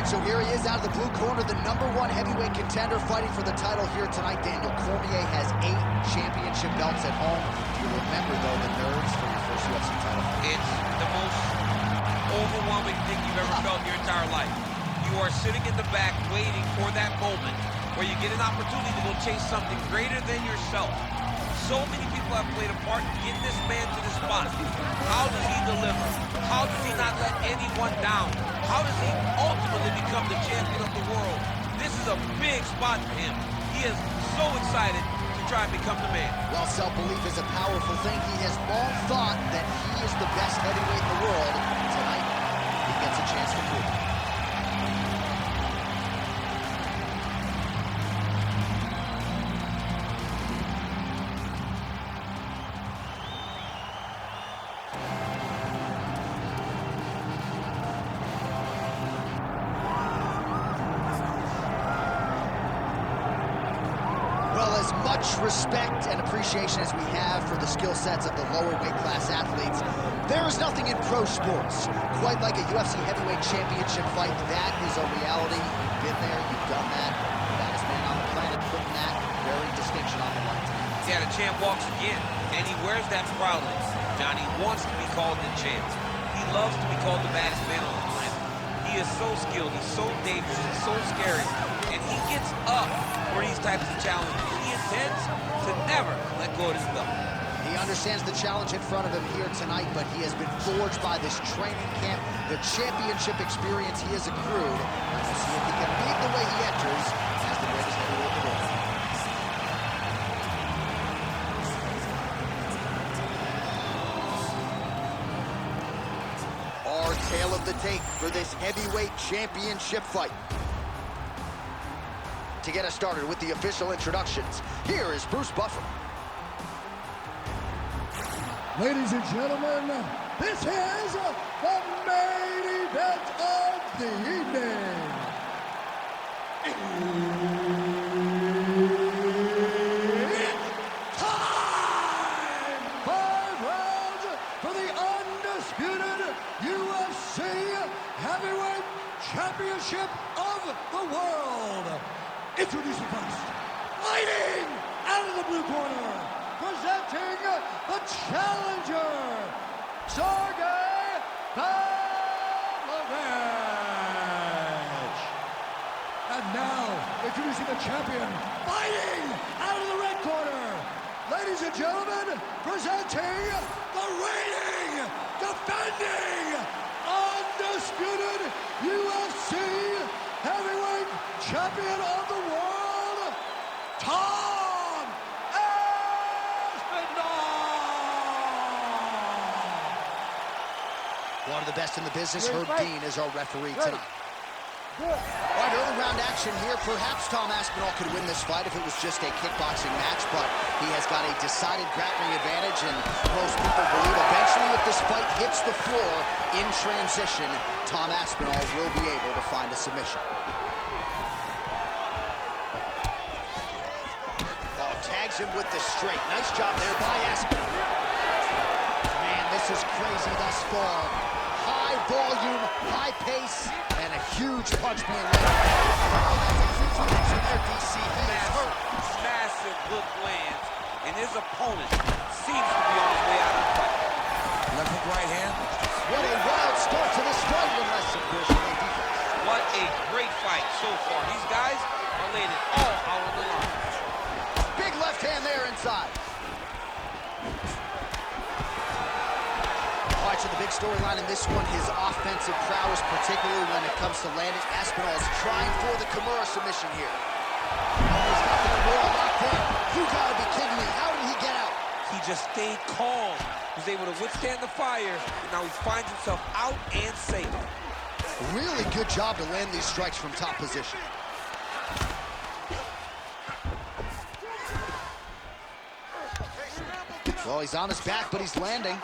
so here he is out of the blue corner, the #1 heavyweight contender fighting for the title here tonight. Daniel Cormier has 8 championship belts at home. Do you remember, though, the nerves for your first UFC title fight? It's the most overwhelming thing you've ever felt in your entire life. You are sitting in the back waiting for that moment where you get an opportunity to go chase something greater than yourself. So many people have played a part in getting this man to this spot. How does he deliver? How does he not let anyone down? How does he ultimately become the champion of the world? This is a big spot for him. He is so excited to try and become the man. While self-belief is a powerful thing, he has long thought that he is the best heavyweight in the world. Tonight, he gets a chance to prove it. As much respect and appreciation as we have for the skill sets of the lower weight class athletes, there is nothing in pro sports quite like a UFC heavyweight championship fight. That is a reality. You've been there, you've done that. The baddest man on the planet putting that very distinction on the line tonight. Yeah, the champ walks again, and he wears that proudly. Johnny wants to be called the champ. He loves to be called the baddest man on the planet. He is so skilled, he's so dangerous, he's so scary, and he gets up for these types of challenges. He intends to never let go of this belt. He understands the challenge in front of him here tonight, but he has been forged by this training camp, the championship experience he has accrued. Let's see if he can lead the way he enters as the greatest heavyweight in the world. Our tale of the tape for this heavyweight championship fight. To get us started with the official introductions, here is Bruce Buffer. Ladies and gentlemen, this is the main event of the evening. It's time! 5 rounds for the undisputed UFC Heavyweight Championship of the world. Introducing first, fighting out of the blue corner, presenting the challenger, Sergei Pavlovich. And now, introducing the champion, fighting out of the red corner. Ladies and gentlemen, presenting the reigning, defending, undisputed UFC Heavyweight Champion of the world, Tom Aspinall! One of the best in the business, Herb Dean, is our referee tonight. All right, early round action here. Perhaps Tom Aspinall could win this fight if it was just a kickboxing match, but he has got a decided grappling advantage, and most people believe eventually if this fight hits the floor in transition, Tom Aspinall will be able to find a submission. Tags him with the straight. Nice job there by Aspinall. Man, this is crazy thus far. High volume, high pace, and a huge punch being landed. Oh, that's a huge connection there, DC. He is hurt. Massive hook lands, and his opponent seems to be on his way out of the fight. Left hook, right hand. What a wild start to this fight, unless, of course, you make defense. What a great fight so far. These guys are laying it all out on the line. Big left hand there inside. All right, so the big storyline in this one, his offensive prowess, particularly when it comes to landing. Aspinall is trying for the Kimura submission here. Oh, he's got the Kimura locked in. You gotta be kidding me. How did he get out? He just stayed calm. He was able to withstand the fire, and now he finds himself out and safe. Really good job to land these strikes from top position. Well, he's on his back, but he's landing.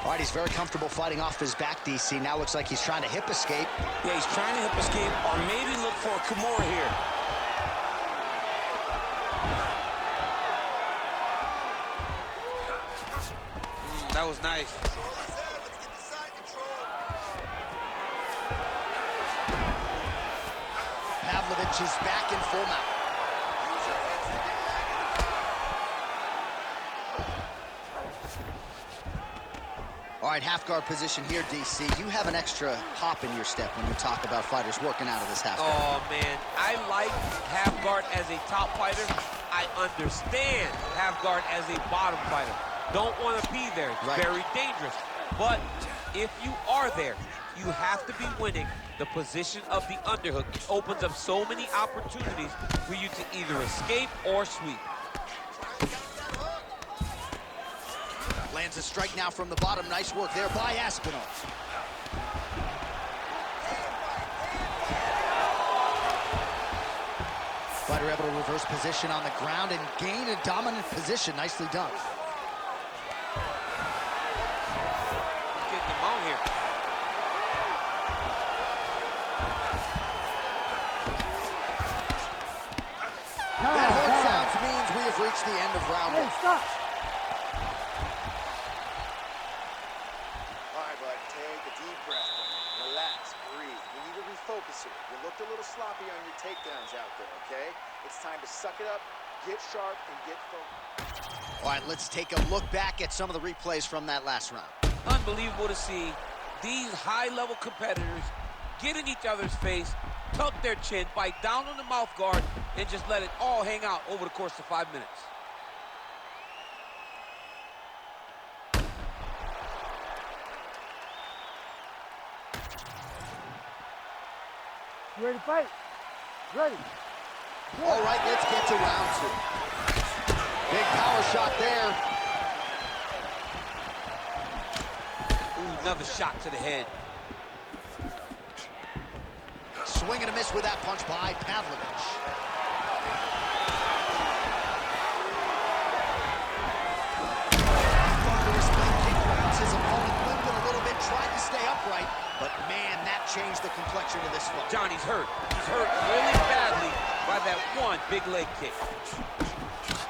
All right, he's very comfortable fighting off his back, DC. Now looks like he's trying to hip escape. Yeah, he's trying to hip escape or maybe look for a Kimura here. That was nice. Pavlovich is back in full mount. All right, half guard position here, DC. You have an extra hop in your step when you talk about fighters working out of this half guard. Oh, man. I like half guard as a top fighter. I understand half guard as a bottom fighter. Don't want to be there. It's very dangerous. But if you are there, you have to be winning the position of the underhook. It opens up so many opportunities for you to either escape or sweep. Lands a strike now from the bottom. Nice work there by Aspinall. Fighter able to reverse position on the ground and gain a dominant position. Nicely done. Getting them out here. That horn sounds means we have reached the end of round one. Stop. You looked a little sloppy on your takedowns out there, okay? It's time to suck it up, get sharp, and get focused. All right, let's take a look back at some of the replays from that last round. Unbelievable to see these high-level competitors get in each other's face, tuck their chin, bite down on the mouth guard, and just let it all hang out over the course of 5 minutes. You ready to fight? Ready. All right, let's get to round two. Big power shot there. Ooh, another shot to the head. Swing and a miss with that punch by Pavlovich. Thunderous leg kick rounds his opponent, limping a little bit, tried to stay upright, but man, that changed the complexion of this fight. Johnny's hurt. He's hurt really badly by that one big leg kick.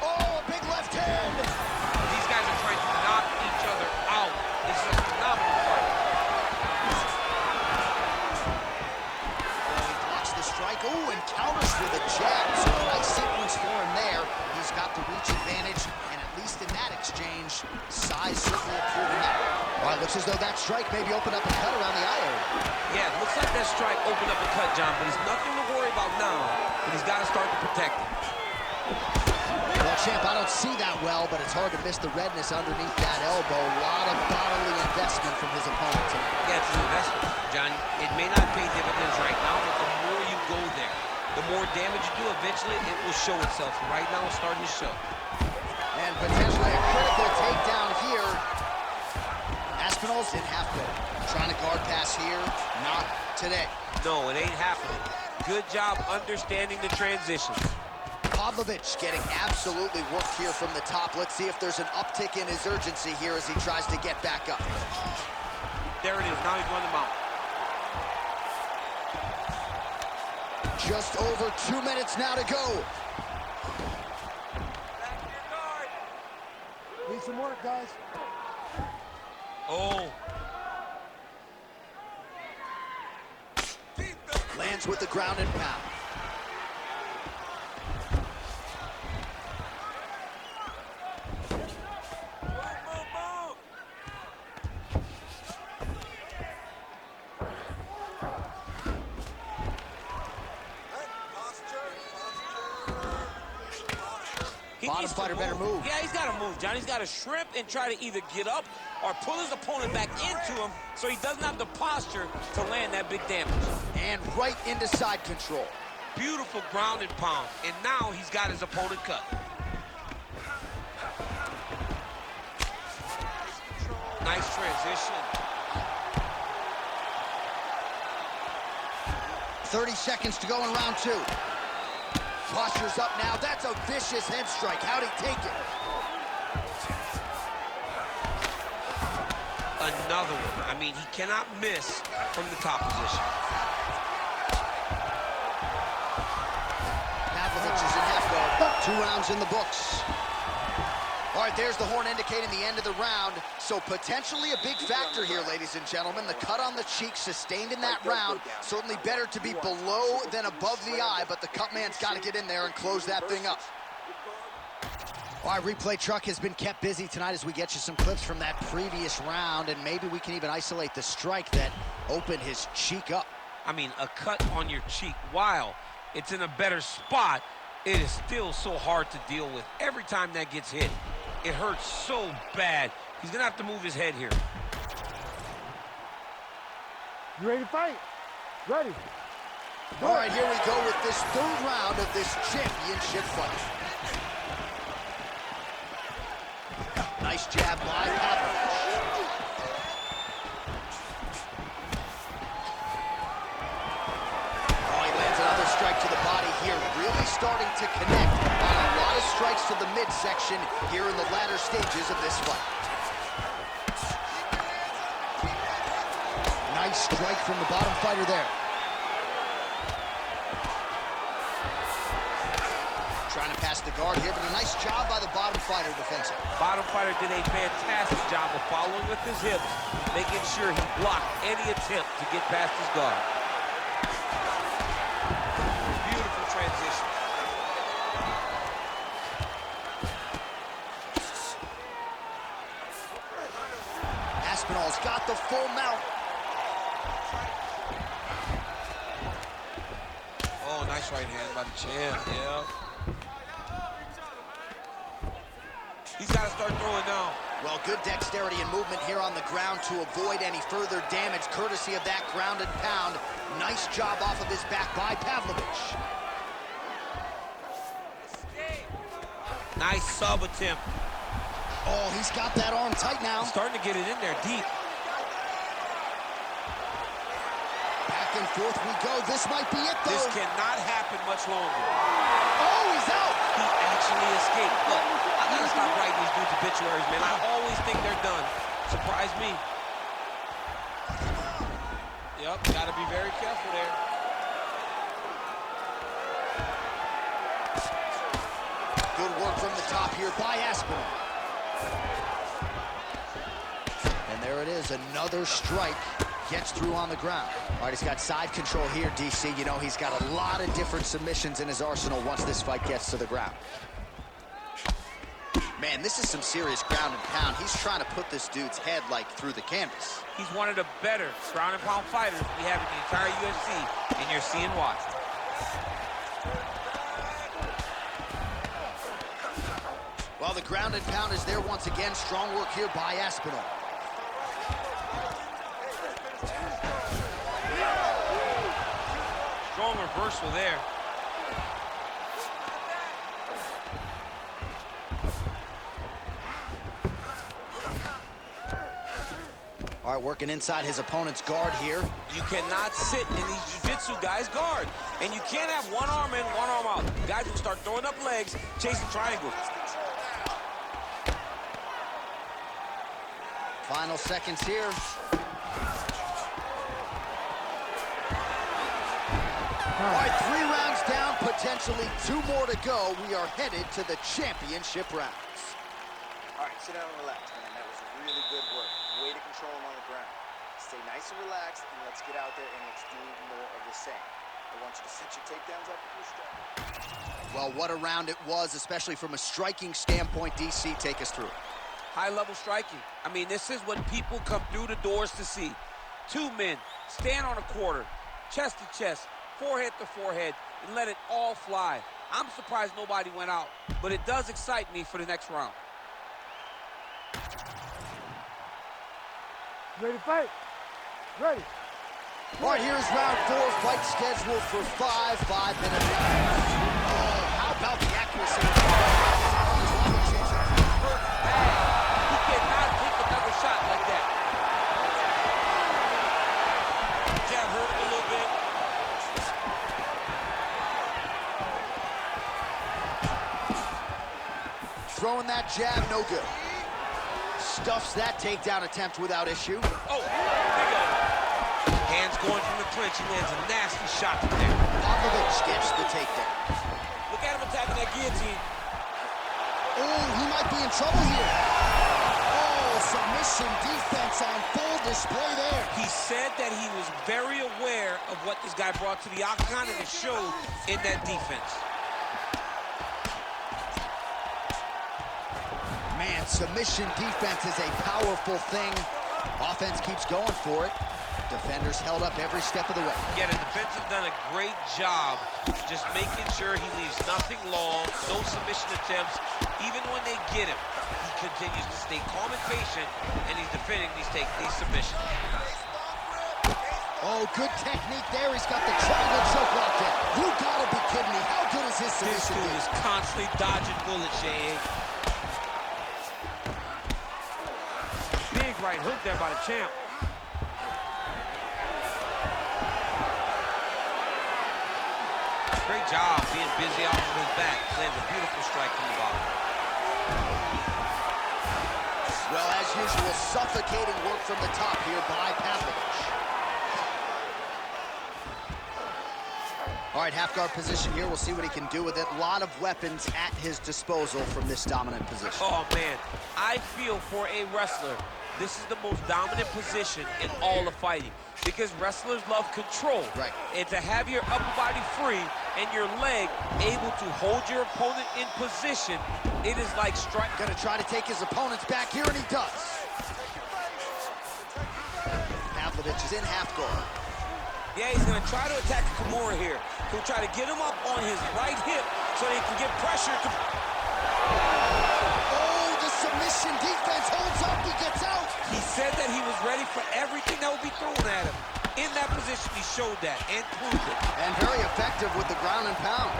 Oh, a big left hand! These guys are trying to knock each other out. This is a phenomenal fight. He blocks the strike. Oh, and counters with a jab. So a nice sequence for him there. He's got the reach advantage, and at least in that exchange, size certainly improving that. All right, looks as though that strike maybe opened up a cut around the eye area. Yeah, it looks like that strike opened up a cut, John, but it's nothing to worry about now. But he's got to start to protect it. Well, champ, I don't see that well, but it's hard to miss the redness underneath that elbow. A lot of bodily investment from his opponent tonight. Yeah, it's an investment, Johnny. It may not pay dividends right now, but the more you go there, the more damage you do, eventually it will show itself. Right now, it's starting to show. And potentially a critical takedown here. Aspinall's in half guard. Trying to guard pass here, not today. No, it ain't happening. Good job understanding the transition. Pavlovich getting absolutely worked here from the top. Let's see if there's an uptick in his urgency here as he tries to get back up. There it is. Now he's going to mount. Just over 2 minutes now to go. Need some work, guys. Oh. Lands with the ground and pound. Bottom fighter better move. Yeah, he's got to move, John. He's got to shrimp and try to either get up or pull his opponent back into him so he doesn't have the posture to land that big damage. And right into side control. Beautiful ground and pound. And now he's got his opponent cut. Nice transition. 30 seconds to go in round two. Posture's up now. That's a vicious head strike. How'd he take it? Another one. I mean, he cannot miss from the top position. Pavlovich is in half guard. 2 rounds in the books. All All right, there's the horn indicating the end of the round. So potentially a big factor here, ladies and gentlemen. The cut on the cheek sustained in that round. Certainly better to be below than above the eye, but the cut man's got to get in there and close that thing up. All right, replay truck has been kept busy tonight as we get you some clips from that previous round, and maybe we can even isolate the strike that opened his cheek up. I mean, a cut on your cheek, while it's in a better spot, it is still so hard to deal with. Every time that gets hit, it hurts so bad. He's gonna have to move his head here. You ready to fight? Ready. All right, here we go with this third round of this championship fight. Nice jab by Pavlovich. Oh, he lands another strike to the body here. Really starting to connect on a lot of strikes to the midsection here in the latter stages of this fight. Nice strike from the bottom fighter there. Trying to pass the guard here, but a nice job by the bottom fighter defensively. Bottom fighter did a fantastic job of following with his hips, making sure he blocked any attempt to get past his guard. Beautiful transition. Aspinall's got the full mount. Oh, nice right hand by the champ, yeah. He's got to start throwing now. Well, good dexterity and movement here on the ground to avoid any further damage, courtesy of that ground and pound. Nice job off of his back by Pavlovich. Nice sub attempt. Oh, he's got that arm tight now. He's starting to get it in there deep. Back and forth we go. This might be it, though. This cannot happen much longer. Oh, he's out. He actually escaped. Look, I gotta stop writing these dudes obituaries, man. I always think they're done. Surprise me. Yep, gotta be very careful there. Good work from the top here by Aspinall. And there it is, another strike. Gets through on the ground. All right, he's got side control here, DC. You know, he's got a lot of different submissions in his arsenal once this fight gets to the ground. Man, this is some serious ground and pound. He's trying to put this dude's head, like, through the canvas. He's one of the better ground and pound fighters we have in the entire UFC, and you're seeing why. Well, the ground and pound is there once again. Strong work here by Aspinall. Strong reversal there. All right, working inside his opponent's guard here. You cannot sit in these jiu-jitsu guys' guard. And you can't have one arm in, one arm out. Guys will start throwing up legs, chasing triangles. Final seconds here. All right, 3 rounds down, potentially 2 more to go. We are headed to the championship rounds. All right, sit down and relax, man. That was really good work. Way to control him on the ground. Stay nice and relaxed, and let's get out there and let's do more of the same. I want you to set your takedowns up with your strike. Well, what a round it was, especially from a striking standpoint. DC, take us through it. High-level striking. I mean, this is what people come through the doors to see. 2 men, stand on a quarter, chest to chest, forehead to forehead, and let it all fly. I'm surprised nobody went out, but it does excite me for the next round. Ready to fight? Ready. All right, here's round 4, fight scheduled for 5 5-minute rounds. Oh, how about the accuracy? He cannot take another shot like that. Jab hurt a little bit. Throwing that jab, no good. Stuffs that takedown attempt without issue. Oh, there you go. Hands going from the clinch. He lands a nasty shot from there. Pavlovich gets the takedown. Look at him attacking that guillotine. Oh, he might be in trouble here. Oh, submission defense on full display there. He said that he was very aware of what this guy brought to the octagon, and it showed in that defense. Man, submission defense is a powerful thing. Offense keeps going for it. Defenders held up every step of the way. Yeah, the defense has done a great job just making sure he leaves nothing long, no submission attempts. Even when they get him, he continues to stay calm and patient, and he's defending these submissions. Oh, good technique there. He's got the triangle choke locked in. You gotta be kidding me. How good is his This submission? dude is constantly dodging bullets, Jay. Big right hook there by the champ. Great job being busy off of his back. Lands a beautiful strike from the bottom. Well, as usual, suffocating work from the top here by Pavlovich. All right, half guard position here. We'll see what he can do with it. A lot of weapons at his disposal from this dominant position. Oh, man. I feel for a wrestler, this is the most dominant position in all of fighting, because wrestlers love control. Right. And to have your upper body free and your leg able to hold your opponent in position, it is like strike. Gonna try to take his opponents back here, and he does. Pavlovich is in half guard. Yeah, he's gonna try to attack Kimura here. He'll try to get him up on his right hip so he can get pressure to... Oh, the submission defense holds up, he gets out. He said that he was ready for everything that would be thrown at him. In that position, he showed that and proved it. And very effective with the ground and pound.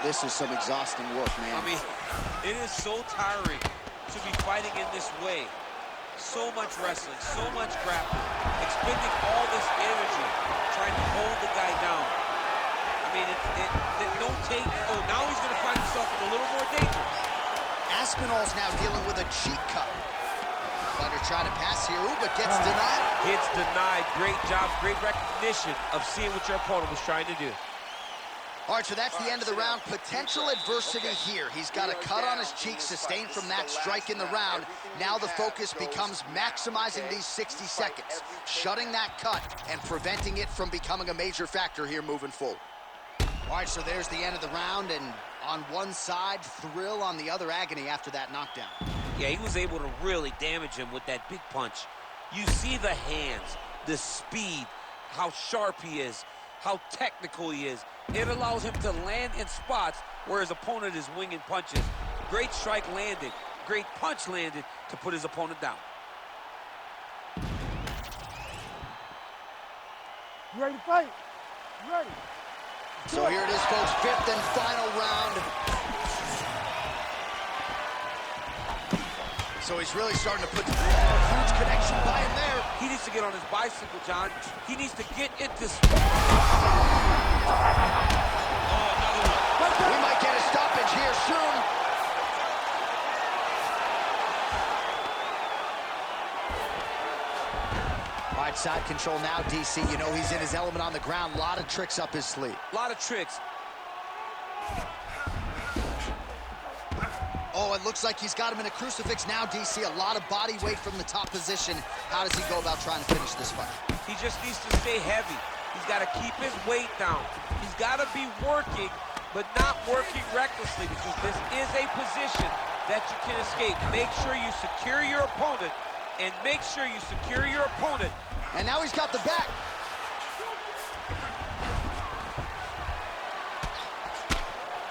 This is some exhausting work, man. I mean, it is so tiring to be fighting in this way. So much wrestling, so much grappling, expending all this energy trying to hold the guy down. I mean, no take. Oh, now he's going to find himself in a little more danger. Aspinall's now dealing with a cheek cut. Fighter trying to pass here, but gets denied. It's denied. Great job, great recognition of seeing what your opponent was trying to do. All right, so that's the end of the round. Potential adversity here. He's got a cut on his cheek sustained from that strike in the round. Now the focus becomes maximizing these 60 seconds, shutting that cut and preventing it from becoming a major factor here moving forward. All right, so there's the end of the round, and on one side, thrill, on the other, agony after that knockdown. Yeah, he was able to really damage him with that big punch. You see the hands, the speed, how sharp he is, how technical he is. It allows him to land in spots where his opponent is winging punches. Great strike landed, great punch landed to put his opponent down. You ready to fight? You ready? So here it is, folks, fifth and final round. So he's really starting to put a huge connection by him there. He needs to get on his bicycle, John. He needs to get into... Oh, another one. We might get a stoppage here soon. All right, side control now, DC. You know he's in his element on the ground. A lot of tricks up his sleeve. A lot of tricks. Oh, it looks like he's got him in a crucifix now, DC. A lot of body weight from the top position. How does he go about trying to finish this fight? He just needs to stay heavy. He's got to keep his weight down. He's got to be working, but not working recklessly, because this is a position that you can escape. Make sure you secure your opponent, and make sure you secure your opponent. And now he's got the back.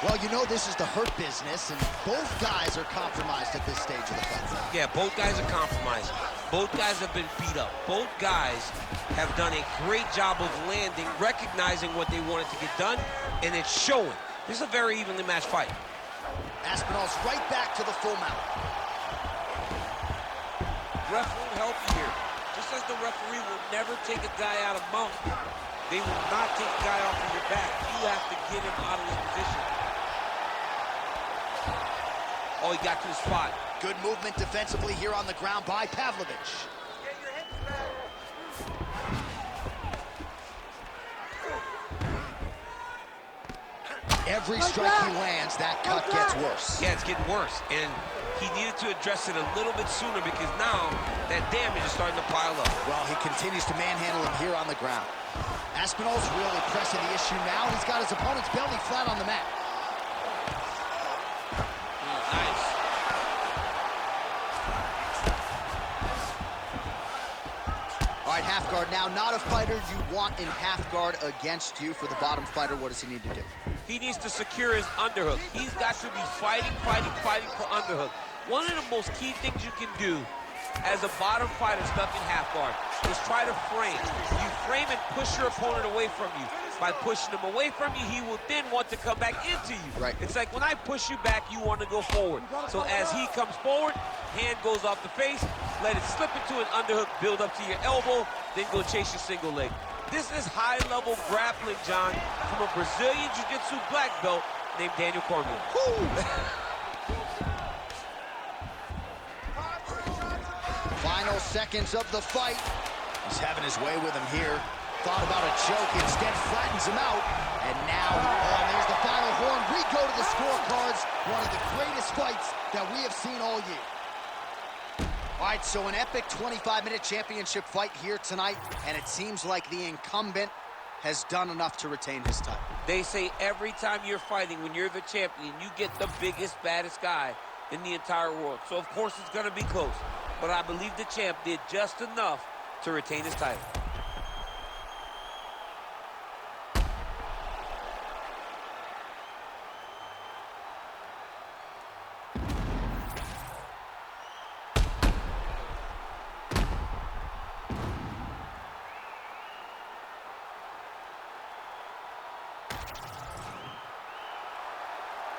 Well, you know this is the hurt business, and both guys are compromised at this stage of the fight. Yeah, both guys are compromised. Both guys have been beat up. Both guys have done a great job of landing, recognizing what they wanted to get done, and it's showing. This is a very evenly matched fight. Aspinall's right back to the full mount. Ref won't help you here. Just as the referee will never take a guy out of mount, they will not take a guy off of your back. You have to get him out of his position. Oh, he got to the spot. Good movement defensively here on the ground by Pavlovich. Every strike he lands, that cut gets worse. Yeah, it's getting worse. And he needed to address it a little bit sooner because now that damage is starting to pile up. Well, he continues to manhandle him here on the ground. Aspinall's really pressing the issue now. He's got his opponent's belly flat on the mat. Nice. All right, half guard now. Not a fighter you want in half guard against you. For the bottom fighter, what does he need to do? He needs to secure his underhook. He's got to be fighting for underhook. One of the most key things you can do as a bottom fighter stuck in half guard is try to frame. You frame and push your opponent away from you. By pushing him away from you, he will then want to come back into you. Right. It's like when I push you back, you want to go forward. So as he comes forward, hand goes off the face, let it slip into an underhook, build up to your elbow, then go chase your single leg. This is high-level grappling, John, from a Brazilian Jiu-Jitsu black belt named Daniel Cormier. Final seconds of the fight. He's having his way with him here. Thought about a choke, instead flattens him out. And now, oh, there's the final horn. We go to the scorecards. One of the greatest fights that we have seen all year. All right, so an epic 25-minute championship fight here tonight, and it seems like the incumbent has done enough to retain his title. They say every time you're fighting, when you're the champion, you get the biggest, baddest guy in the entire world. So, of course, it's going to be close. But I believe the champ did just enough to retain his title.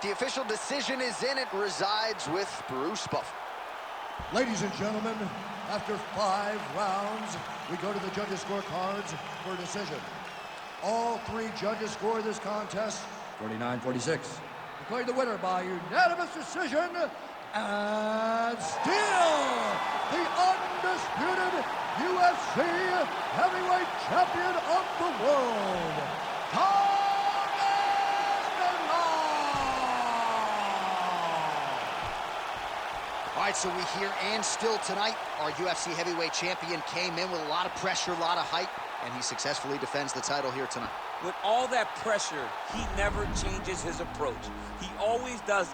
The official decision is in. It resides with Bruce Buffer. Ladies and gentlemen, after 5 rounds, we go to the judges' scorecards for a decision. All 3 judges score this contest 49-46. Declaring the winner by unanimous decision, and still the undisputed UFC heavyweight champion of the world, All right, so we hear and still tonight, our UFC heavyweight champion came in with a lot of pressure, a lot of hype, and he successfully defends the title here tonight. With all that pressure, he never changes his approach. He always does